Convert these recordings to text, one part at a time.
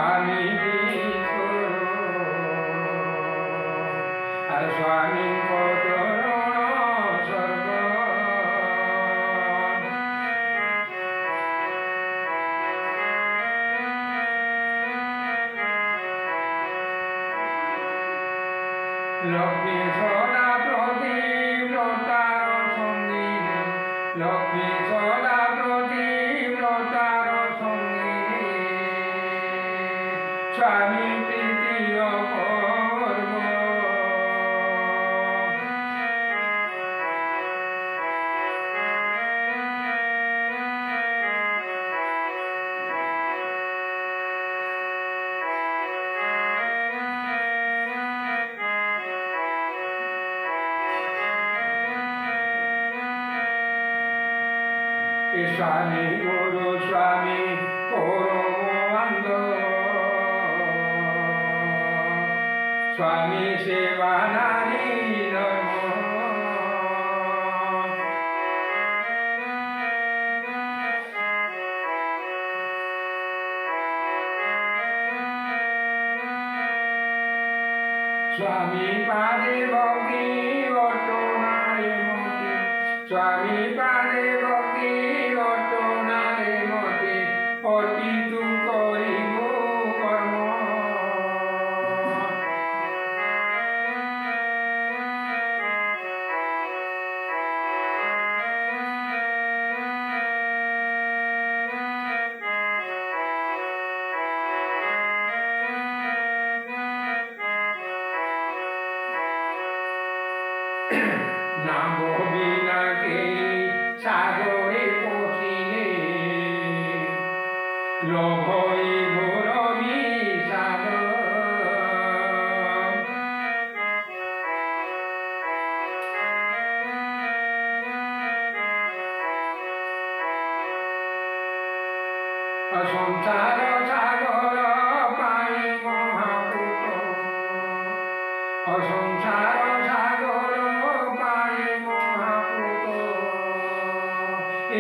স্বামী আর স্বামী কত স্বর্গ লক্ষ্মী সদা প্রতিব্রতার সঙ্গী লক্ষ্মী সদা প্রতিব্রতার সঙ্গী স্বামী প্রীতি অপূর্ব স্বামী গুরু স্বামী পরমানন্দ স্বামী সেবা নারী ধর্ম স্বামী পাদে ভক্তি অর্চনারে মতি স্বামী পাদে ভক্তি অর্চনারে মতি অর্পিত করিব কর্ম নাম বিনাকে সাগরে পৌঁছিলে লোভই ঘোর বিষাদ সংসার সাগর পাই মহাপুত সংসার সাগর পাই মহাপুত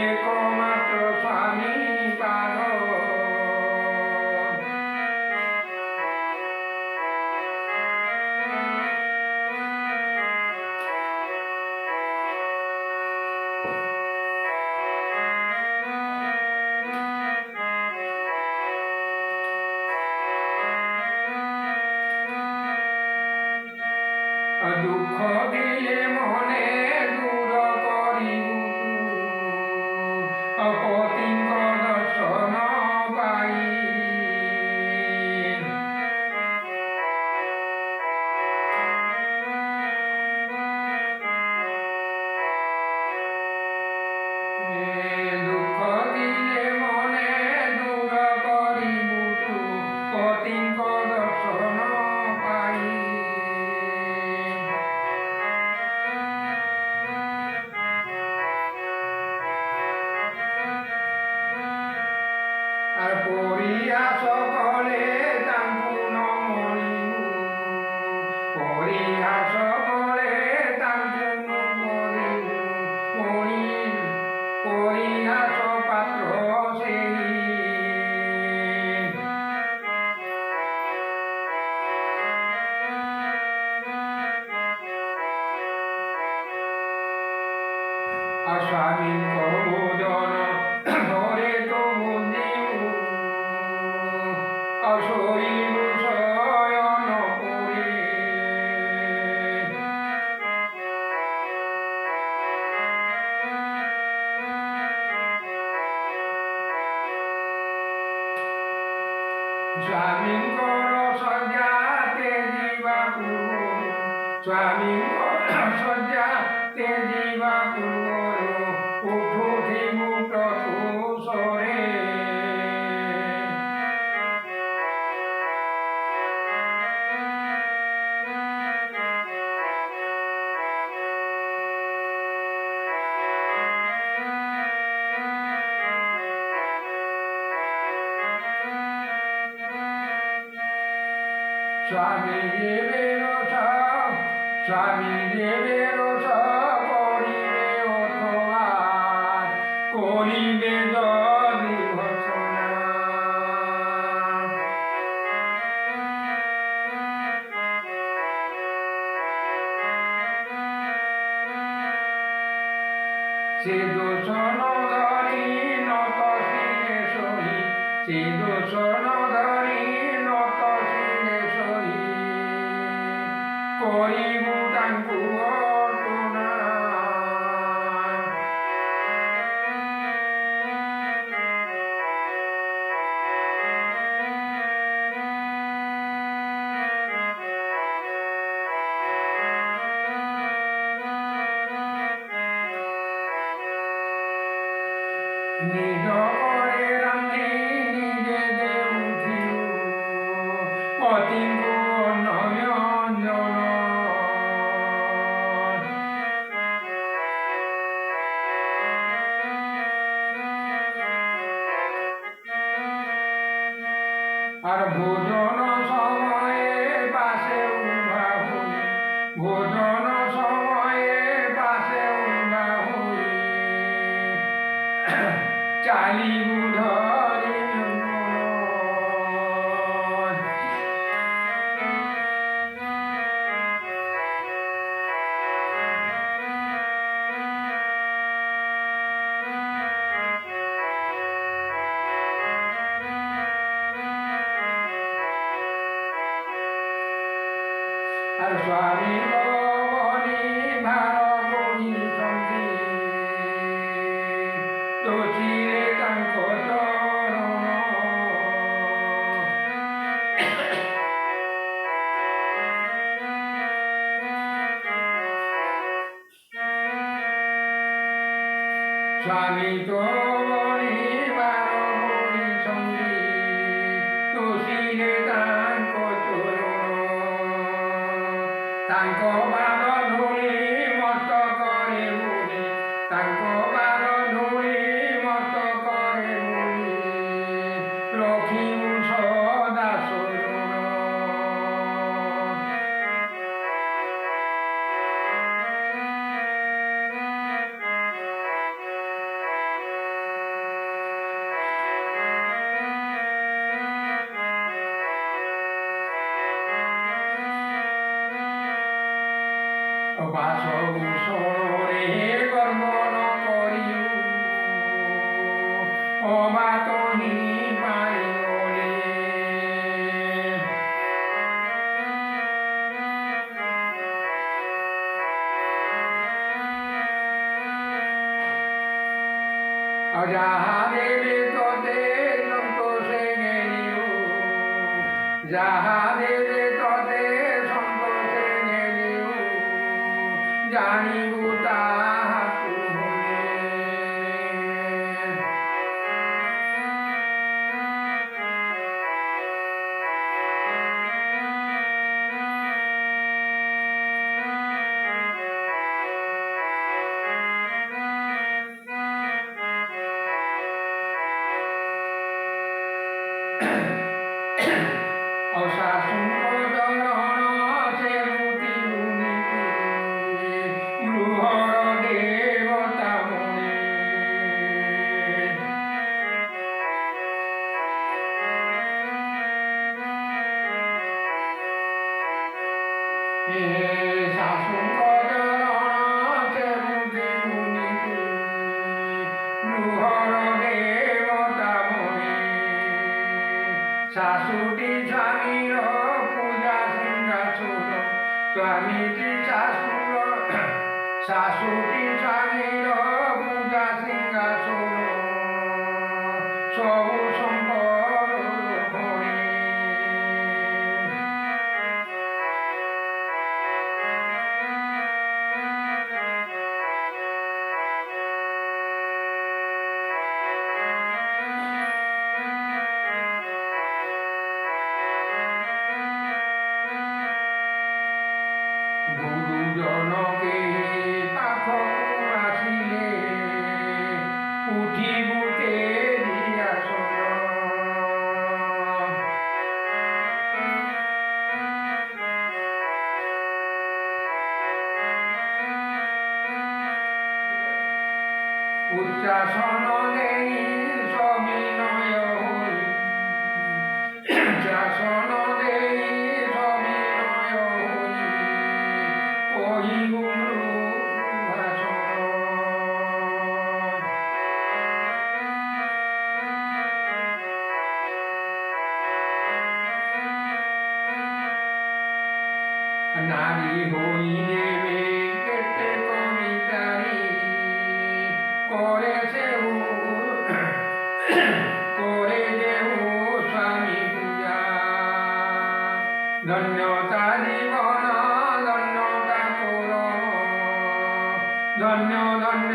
একমাত্র স্বামী পাদ দুঃখ দিলে মনে দূর করিব অপতিঙ্গ দর্শন পাই দুঃখ দিলে মনে দূর করিব অপতিঙ্গ দর্শন পাই আর পড়িয়া সকলে তাঙ্কু নমরিব পড়িয়া সকলে তাঙ্কু নমরিব পরিহাস পাত্র সেই স্বামী কৌদন ধরে তো বুঝিব অশৈব শয়ন করে স্বামীঙ্কর সজ্জাতে জীবাকু স্বামীঙ্কর সজ্জাতে জীবাকু উঠুথিব প্রতুষরে স্বামী দেবের স্বামী দেবের করিবে অথবা করিবে যদি ঘোষণা সে দূষণ ধরি নত শিরে সহি সে দূষণ ধরি নত শিরে সহি করিবু তাঙ্কু অর্পণা নিজ করে রান্ধি নিজে দেউথিউ পতিঙ্কু অন্ন ব্যঞ্জন আর ভোজন সময়ে পাশে উভা হই ভোজন সময়ে পাশে উভা হই চালিবু ধরি আর স্বামী ভবনী ভার বহি সন্ধি তোচিরে তাঙ্ক চরণ স্বামী তো বনি ভার বহি সন্ধি তোচিরে তাঙ্ক চরণ তাঙ্ক বাদ ধূলি মস্তকরে মুনি তাঙ্ক বাদ ধূলি মস্তকরে মুনি রখিবু সদা সরণ বাসভূষণে কর্ম ন করিও অবাতহি পাইলে যাহা দেবে ততে সন্তোষে গেলিও যাহা দেবে ততে সন্তোষে গেলিও জানিবু তাহাকু হলে অশাসুক জনন সে মুতি মুনিতে গৃহর দেবতা মনে হে শাসুক জনন সে মুতি মুনিতে গৃহর দেবতা মনে শাশুটি স্বামীর পূজা সিংহাসন স্বামীটি শাশুটি স্বামীর পূজা সিংহাসন সবু সম্পদ ঘরে গুরুজনকে পাখকু আসিলে উঠিবুতে দিয়াসন উচ্চাসন দেই সবিনয় হই উচ্চাসন দেই সবিনয় হই কহি গুরু ভাষণ নারী হই দেবে কেটে কবিতারি করেছে করে দেব স্বামী পূজা ধন্যতা জীবন ধন্যতা কর ধন্য ধন্য